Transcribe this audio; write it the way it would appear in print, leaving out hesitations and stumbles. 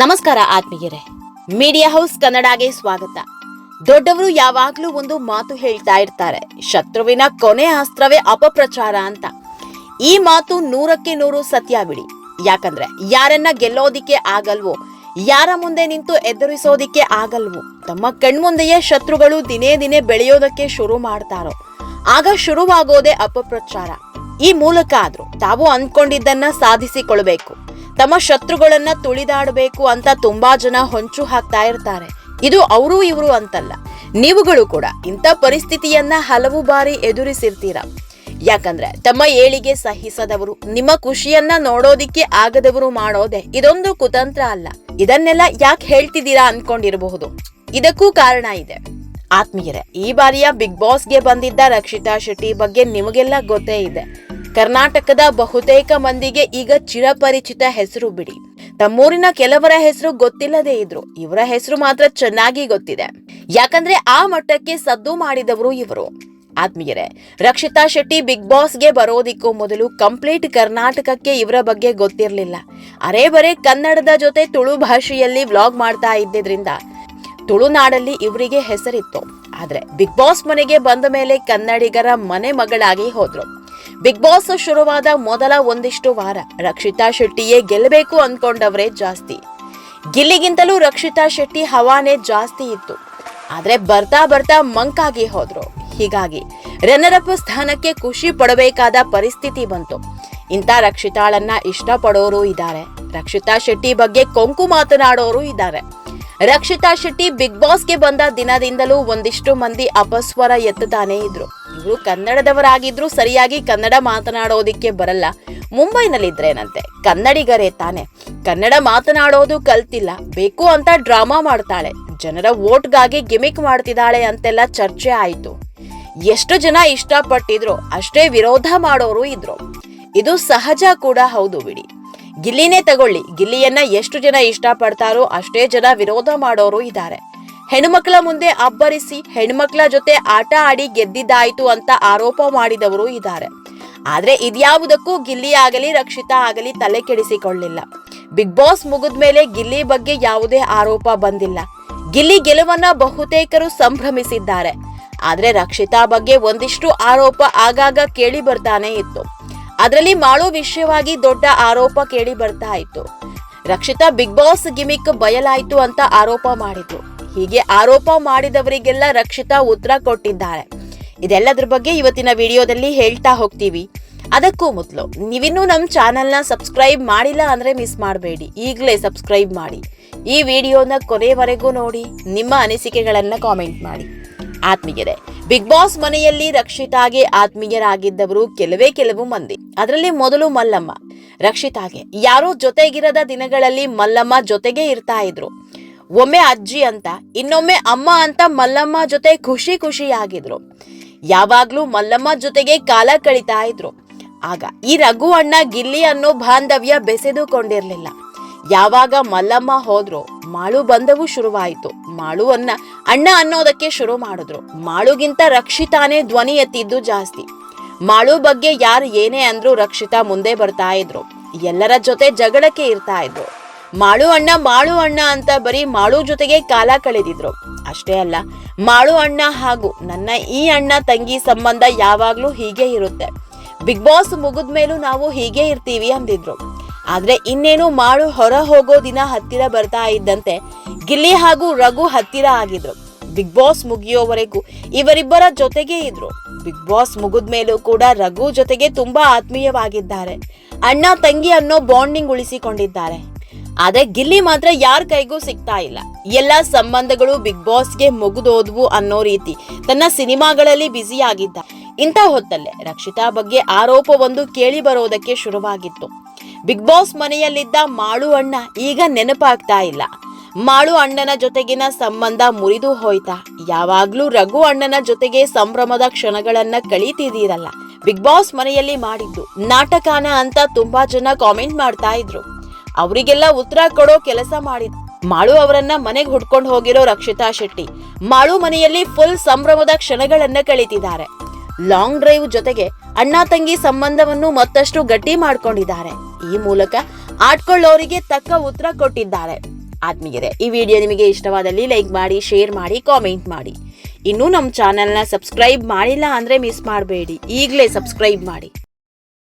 ನಮಸ್ಕಾರ ಆತ್ಮೀಯರೇ, media house ಕನ್ನಡಗೆ ಸ್ವಾಗತ. ದೊಡ್ಡವರು ಯಾವಾಗ್ಲೂ ಒಂದು ಮಾತು ಹೇಳ್ತಾ ಇರ್ತಾರೆ, ಶತ್ರುವಿನ ಕೊನೆ ಅಸ್ತ್ರವೇ ಅಪಪ್ರಚಾರ ಅಂತ. ಈ ಮಾತು 100ಕ್ಕೆ 100 ಸತ್ಯ ಬಿಡಿ. ಯಾಕಂದ್ರೆ ಯಾರನ್ನ ಗೆಲ್ಲೋದಿಕ್ಕೆ ಆಗಲ್ವೋ, ಯಾರ ಮುಂದೆ ನಿಂತು ಎದುರಿಸೋದಿಕ್ಕೆ ಆಗಲ್ವೋ, ತಮ್ಮ ಕಣ್ಮುಂದೆಯೇ ಶತ್ರುಗಳು ದಿನೇ ದಿನೇ ಬೆಳೆಯೋದಕ್ಕೆ ಶುರು ಮಾಡ್ತಾರೋ ಆಗ ಶುರುವಾಗೋದೇ ಅಪಪ್ರಚಾರ. ಈ ಮೂಲಕ ಆದ್ರೂ ತಾವು ಅಂದ್ಕೊಂಡಿದ್ದನ್ನ ಸಾಧಿಸಿಕೊಳ್ಬೇಕು, ತಮ್ಮ ಶತ್ರುಗಳನ್ನ ತುಳಿದಾಡಬೇಕು ಅಂತ ತುಂಬಾ ಜನ ಹೊಂಚು ಹಾಕ್ತಾ ಇರ್ತಾರೆ. ಇದು ಅವರು ಇವರು ಅಂತಲ್ಲ, ನೀವುಗಳು ಕೂಡ ಇಂಥ ಪರಿಸ್ಥಿತಿಯನ್ನ ಹಲವು ಬಾರಿ ಎದುರಿಸಿರ್ತೀರ. ಯಾಕಂದ್ರೆ ತಮ್ಮ ಏಳಿಗೆ ಸಹಿಸದವರು, ನಿಮ್ಮ ಖುಷಿಯನ್ನ ನೋಡೋದಿಕ್ಕೆ ಆಗದವರು ಮಾಡೋದೆ ಇದೊಂದು ಕುತಂತ್ರ ಅಲ್ಲ. ಇದನ್ನೆಲ್ಲ ಯಾಕೆ ಹೇಳ್ತಿದ್ದೀರಾ ಅನ್ಕೊಂಡಿರಬಹುದು. ಇದಕ್ಕೂ ಕಾರಣ ಇದೆ. ಆತ್ಮೀಯರೇ, ಈ ಬಾರಿಯ ಬಿಗ್ ಬಾಸ್ಗೆ ಬಂದಿದ್ದ ರಕ್ಷಿತಾ ಶೆಟ್ಟಿ ಬಗ್ಗೆ ನಿಮಗೆಲ್ಲ ಗೊತ್ತೇ ಇದೆ. ಕರ್ನಾಟಕದ ಬಹುತೇಕ ಮಂದಿಗೆ ಈಗ ಚಿರಪರಿಚಿತ ಹೆಸರು ಬಿಡಿ. ತಮ್ಮೂರಿನ ಕೆಲವರ ಹೆಸರು ಗೊತ್ತಿಲ್ಲದೆ ಇದ್ರು, ಇವರ ಹೆಸರು ಮಾತ್ರ ಚೆನ್ನಾಗಿ ಗೊತ್ತಿದೆ. ಯಾಕಂದ್ರೆ ಆ ಮಟ್ಟಕ್ಕೆ ಸದ್ದು ಮಾಡಿದವರು ಇವರು. ಆತ್ಮೀಯರೇ, ರಕ್ಷಿತಾ ಶೆಟ್ಟಿ ಬಿಗ್ ಬಾಸ್ಗೆ ಬರೋದಿಕ್ಕೂ ಮೊದಲು ಕಂಪ್ಲೀಟ್ ಕರ್ನಾಟಕಕ್ಕೆ ಇವರ ಬಗ್ಗೆ ಗೊತ್ತಿರಲಿಲ್ಲ. ಅರೆ ಬರೇ ಕನ್ನಡದ ಜೊತೆ ತುಳು ಭಾಷೆಯಲ್ಲಿ ವ್ಲಾಗ್ ಮಾಡ್ತಾ ಇದ್ದಿದ್ರಿಂದ ತುಳುನಾಡಲ್ಲಿ ಇವರಿಗೆ ಹೆಸರಿತ್ತು. ಆದ್ರೆ ಬಿಗ್ ಬಾಸ್ ಮನೆಗೆ ಬಂದ ಮೇಲೆ ಕನ್ನಡಿಗರ ಮನೆ ಮಗಳಾಗಿ ಹೋದ್ರು. ಬಿಗ್ ಬಾಸ್ ಶುರುವಾದ ಮೊದಲ ಒಂದಿಷ್ಟು ವಾರ ರಕ್ಷಿತಾ ಶೆಟ್ಟಿಯೇ ಗೆಲ್ಲಬೇಕು ಅನ್ಕೊಂಡವರೇ ಜಾಸ್ತಿ. ಗಿಲ್ಲಿಗಿಂತಲೂ ರಕ್ಷಿತಾ ಶೆಟ್ಟಿ ಹವಾನೇ ಜಾಸ್ತಿ ಇತ್ತು. ಆದ್ರೆ ಬರ್ತಾ ಬರ್ತಾ ಮಂಕಾಗಿ ಹೋದ್ರು. ಹೀಗಾಗಿ ರನ್ನರ್ ಅಪ್ ಸ್ಥಾನಕ್ಕೆ ಖುಷಿ ಪಡಬೇಕಾದ ಪರಿಸ್ಥಿತಿ ಬಂತು. ಇಂಥ ರಕ್ಷಿತಾಳನ್ನ ಇಷ್ಟಪಡೋರು ಇದ್ದಾರೆ, ರಕ್ಷಿತಾ ಶೆಟ್ಟಿ ಬಗ್ಗೆ ಕೊಂಕು ಮಾತನಾಡೋರು ಇದ್ದಾರೆ. ರಕ್ಷಿತಾ ಶೆಟ್ಟಿ ಬಿಗ್ ಬಾಸ್ಗೆ ಬಂದ ದಿನದಿಂದಲೂ ಒಂದಿಷ್ಟು ಮಂದಿ ಅಪಸ್ವರ ಎತ್ತುತ್ತಾನೆ ಇದ್ರು. ಇವರು ಕನ್ನಡದವರಾಗಿದ್ರು, ಸರಿಯಾಗಿ ಕನ್ನಡ ಮಾತನಾಡೋದಿಕ್ಕೆ ಬರಲ್ಲ, ಮುಂಬೈನಲ್ಲಿದ್ರೇನಂತೆ, ಕನ್ನಡಿಗರೇ ತಾನೆ, ಕನ್ನಡ ಮಾತನಾಡೋದು ಕಲ್ತಿಲ್ಲ, ಬೇಕು ಅಂತ ಡ್ರಾಮಾ ಮಾಡ್ತಾಳೆ, ಜನರ ವೋಟ್ಗಾಗಿ ಗಿಮಿಕ್ ಮಾಡ್ತಿದ್ದಾಳೆ ಅಂತೆಲ್ಲ ಚರ್ಚೆ ಆಯ್ತು. ಎಷ್ಟು ಜನ ಇಷ್ಟಪಟ್ಟಿದ್ರು ಅಷ್ಟೇ ವಿರೋಧ ಮಾಡೋರು ಇದ್ರು. ಇದು ಸಹಜ ಕೂಡ ಹೌದು ಬಿಡಿ. ಗಿಲ್ಲಿನೇ ತಗೊಳ್ಳಿ, ಗಿಲ್ಲಿಯನ್ನ ಎಷ್ಟು ಜನ ಇಷ್ಟಪಡ್ತಾರೋ ಅಷ್ಟೇ ಜನ ವಿರೋಧ ಮಾಡೋರು ಇದ್ದಾರೆ. ಹೆಣ್ಮಕ್ಳ ಮುಂದೆ ಅಬ್ಬರಿಸಿ ಹೆಣ್ಮಕ್ಳ ಜೊತೆ ಆಟ ಆಡಿ ಗೆದ್ದಿದ್ದಾಯ್ತು ಅಂತ ಆರೋಪ ಮಾಡಿದವರು ಇದ್ದಾರೆ. ಆದ್ರೆ ಇದ್ಯಾವುದಕ್ಕೂ ಗಿಲ್ಲಿ ಆಗಲಿ ರಕ್ಷಿತಾ ಆಗಲಿ ತಲೆ ಕೆಡಿಸಿಕೊಳ್ಳಿಲ್ಲ. ಬಿಗ್ ಬಾಸ್ ಮುಗಿದ್ಮೇಲೆ ಗಿಲ್ಲಿ ಬಗ್ಗೆ ಯಾವುದೇ ಆರೋಪ ಬಂದಿಲ್ಲ. ಗಿಲ್ಲಿ ಗೆಲುವನ್ನ ಬಹುತೇಕರು ಸಂಭ್ರಮಿಸಿದ್ದಾರೆ. ಆದ್ರೆ ರಕ್ಷಿತಾ ಬಗ್ಗೆ ಒಂದಿಷ್ಟು ಆರೋಪ ಆಗಾಗ ಕೇಳಿ ಬರ್ತಾನೆ ಇತ್ತು. ಅದರಲ್ಲಿ ಮಾಳು ವಿಷಯವಾಗಿ ದೊಡ್ಡ ಆರೋಪ ಕೇಳಿ ಬರ್ತಾ ಇತ್ತು. ರಕ್ಷಿತಾ ಬಿಗ್ ಬಾಸ್ ಗಿಮಿಕ್ ಬಯಲಾಯ್ತು ಅಂತ ಆರೋಪ ಮಾಡಿದ್ರು. ಹೀಗೆ ಆರೋಪ ಮಾಡಿದವರಿಗೆಲ್ಲ ರಕ್ಷಿತಾ ಉತ್ತರ ಕೊಟ್ಟಿದ್ದಾರೆ. ಇದೆಲ್ಲದ್ರ ಬಗ್ಗೆ ಇವತ್ತಿನ ವಿಡಿಯೋದಲ್ಲಿ ಹೇಳ್ತಾ ಹೋಗ್ತೀವಿ. ಅದಕ್ಕೂ ಮೊದಲು ನೀವಿನ್ನೂ ನಮ್ಮ ಚಾನೆಲ್ನ ಸಬ್ಸ್ಕ್ರೈಬ್ ಮಾಡಿಲ್ಲ ಅಂದ್ರೆ ಮಿಸ್ ಮಾಡಬೇಡಿ, ಈಗಲೇ ಸಬ್ಸ್ಕ್ರೈಬ್ ಮಾಡಿ. ಈ ವಿಡಿಯೋನ ಕೊನೆವರೆಗೂ ನೋಡಿ, ನಿಮ್ಮ ಅನಿಸಿಕೆಗಳನ್ನ ಕಾಮೆಂಟ್ ಮಾಡಿ. ಆತ್ಮೀಯರೇ, ಬಿಗ್ ಬಾಸ್ ಮನೆಯಲ್ಲಿ ರಕ್ಷಿತಾಗೆ ಆತ್ಮೀಯರಾಗಿದ್ದವರು ಕೆಲವು ಮಂದಿ. ಅದರಲ್ಲಿ ಮೊದಲು ಮಲ್ಲಮ್ಮ. ರಕ್ಷಿತಾಗೆ ಯಾರೋ ಜೊತೆಗಿರದ ದಿನಗಳಲ್ಲಿ ಮಲ್ಲಮ್ಮ ಜೊತೆಗೆ ಇರ್ತಾ ಇದ್ರು. ಒಮ್ಮೆ ಅಜ್ಜಿ ಅಂತ, ಇನ್ನೊಮ್ಮೆ ಅಮ್ಮ ಅಂತ ಮಲ್ಲಮ್ಮ ಜೊತೆ ಖುಷಿಯಾಗಿದ್ರು. ಯಾವಾಗ್ಲೂ ಮಲ್ಲಮ್ಮ ಜೊತೆಗೆ ಕಾಲ ಕಳೀತಾ ಇದ್ರು. ಆಗ ಈ ರಘು ಅಣ್ಣ ಗಿಲ್ಲಿ ಅನ್ನೋ ಬಾಂಧವ್ಯ ಬೆಸೆದುಕೊಂಡಿರ್ಲಿಲ್ಲ. ಯಾವಾಗ ಮಲ್ಲಮ್ಮ ಹೋದ್ರು ಮಾಳು ಬಂದವು ಶುರುವಾಯಿತು. ಮಾಳುವನ್ನ ಅಣ್ಣ ಅನ್ನೋದಕ್ಕೆ ಶುರು ಮಾಡಿದ್ರು. ಮಾಳುಗಿಂತ ರಕ್ಷಿತಾನೇ ಧ್ವನಿ ಎತ್ತಿದ್ದು ಜಾಸ್ತಿ. ಮಾಳು ಬಗ್ಗೆ ಯಾರು ಏನೇ ಅಂದ್ರು ರಕ್ಷಿತಾ ಮುಂದೆ ಬರ್ತಾ ಇದ್ರು. ಎಲ್ಲರ ಜೊತೆ ಜಗಳಕ್ಕೆ ಇರ್ತಾ ಇದ್ರು. ಮಾಳು ಅಣ್ಣ ಅಂತ ಬರೀ ಮಾಳು ಜೊತೆಗೆ ಕಾಲ ಕಳೆದಿದ್ರು. ಅಷ್ಟೇ ಅಲ್ಲ, ಮಾಳು ಅಣ್ಣ ಹಾಗೂ ನನ್ನ ಈ ಅಣ್ಣ ತಂಗಿ ಸಂಬಂಧ ಯಾವಾಗ್ಲೂ ಹೀಗೆ ಇರುತ್ತೆ, ಬಿಗ್ ಬಾಸ್ ಮುಗಿದ್ಮೇಲೂ ನಾವು ಹೀಗೆ ಇರ್ತೀವಿ ಅಂದಿದ್ರು. ಆದ್ರೆ ಇನ್ನೇನು ಮಾಳು ಹೊರ ಹೋಗೋ ದಿನ ಹತ್ತಿರ ಬರ್ತಾ ಇದ್ದಂತೆ ಗಿಲ್ಲಿ ಹಾಗೂ ರಘು ಹತ್ತಿರ ಆಗಿದ್ರು. ಬಿಗ್ ಬಾಸ್ ಮುಗಿಯೋವರೆಗೂ ಇವರಿಬ್ಬರ ಜೊತೆಗೆ ಇದ್ರು. ಬಿಗ್ ಬಾಸ್ ಮುಗಿದ್ಮೇಲೂ ಕೂಡ ರಘು ಜೊತೆಗೆ ತುಂಬಾ ಆತ್ಮೀಯವಾಗಿದ್ದಾರೆ. ಅಣ್ಣ ತಂಗಿ ಅನ್ನೋ ಬಾಂಡಿಂಗ್ ಉಳಿಸಿಕೊಂಡಿದ್ದಾರೆ. ಆದ್ರೆ ಗಿಲ್ಲಿ ಮಾತ್ರ ಯಾರ ಕೈಗೂ ಸಿಗ್ತಾ ಇಲ್ಲ. ಎಲ್ಲಾ ಸಂಬಂಧಗಳು ಬಿಗ್ ಬಾಸ್ಗೆ ಮುಗಿದೋದ್ವು ಅನ್ನೋ ರೀತಿ ತನ್ನ ಸಿನಿಮಾಗಳಲ್ಲಿ ಬ್ಯುಸಿ ಆಗಿದ್ದ. ಇಂಥ ಹೊತ್ತಲ್ಲೇ ರಕ್ಷಿತಾ ಬಗ್ಗೆ ಆರೋಪವೊಂದು ಕೇಳಿ ಬರೋದಕ್ಕೆ ಶುರುವಾಗಿತ್ತು. ಬಿಗ್ ಬಾಸ್ ಮನೆಯಲ್ಲಿದ್ದ ಮಾಳು ಅಣ್ಣ ಈಗ ನೆನಪಾಗ್ತಾ ಇಲ್ಲ. ಮಾಳು ಅಣ್ಣನ ಜೊತೆಗಿನ ಸಂಬಂಧ ಮುರಿದು ಹೋಯ್ತಾ? ಯಾವಾಗ್ಲೂ ರಘು ಅಣ್ಣನ ಜೊತೆಗೆ ಸಂಭ್ರಮದ ಕ್ಷಣಗಳನ್ನ ಕಳೀತಿದ್ದೀರಲ್ಲ. ಬಿಗ್ ಬಾಸ್ ಮನೆಯಲ್ಲಿ ಮಾಡಿದ್ದು ನಾಟಕಾನ ಅಂತ ತುಂಬಾ ಜನ ಕಾಮೆಂಟ್ ಮಾಡ್ತಾ ಇದ್ರು. ಅವರಿಗೆಲ್ಲ ಉತ್ತರ ಕೊಡೋ ಕೆಲಸ ಮಾಡಿದ್ರು. ಮಾಳು ಅವರನ್ನ ಮನೆಗೆ ಹುಡ್ಕೊಂಡು ಹೋಗಿರೋ ರಕ್ಷಿತಾ ಶೆಟ್ಟಿ ಮಾಳು ಮನೆಯಲ್ಲಿ ಫುಲ್ ಸಂಭ್ರಮದ ಕ್ಷಣಗಳನ್ನ ಕಳೀತಿದ್ದಾರೆ. ಲಾಂಗ್ ಡ್ರೈವ್ ಜೊತೆಗೆ ಅಣ್ಣ ತಂಗಿ ಸಂಬಂಧವನ್ನು ಮತ್ತಷ್ಟು ಗಟ್ಟಿ ಮಾಡ್ಕೊಂಡಿದ್ದಾರೆ. ಈ ಮೂಲಕ ಆಡ್ಕೊಳ್ಳೋರಿಗೆ ತಕ್ಕ ಉತ್ತರ ಕೊಟ್ಟಿದ್ದಾರೆ. ಆತ್ಮೀಯರೇ, ಈ ವಿಡಿಯೋ ನಿಮಗೆ ಇಷ್ಟವಾದಲ್ಲಿ ಲೈಕ್ ಮಾಡಿ, ಶೇರ್ ಮಾಡಿ, ಕಾಮೆಂಟ್ ಮಾಡಿ. ಇನ್ನೂ ನಮ್ಮ ಚಾನೆಲ್ನ ಸಬ್ಸ್ಕ್ರೈಬ್ ಮಾಡಿಲ್ಲ ಅಂದರೆ ಮಿಸ್ ಮಾಡಬೇಡಿ, ಈಗಲೇ ಸಬ್ಸ್ಕ್ರೈಬ್ ಮಾಡಿ.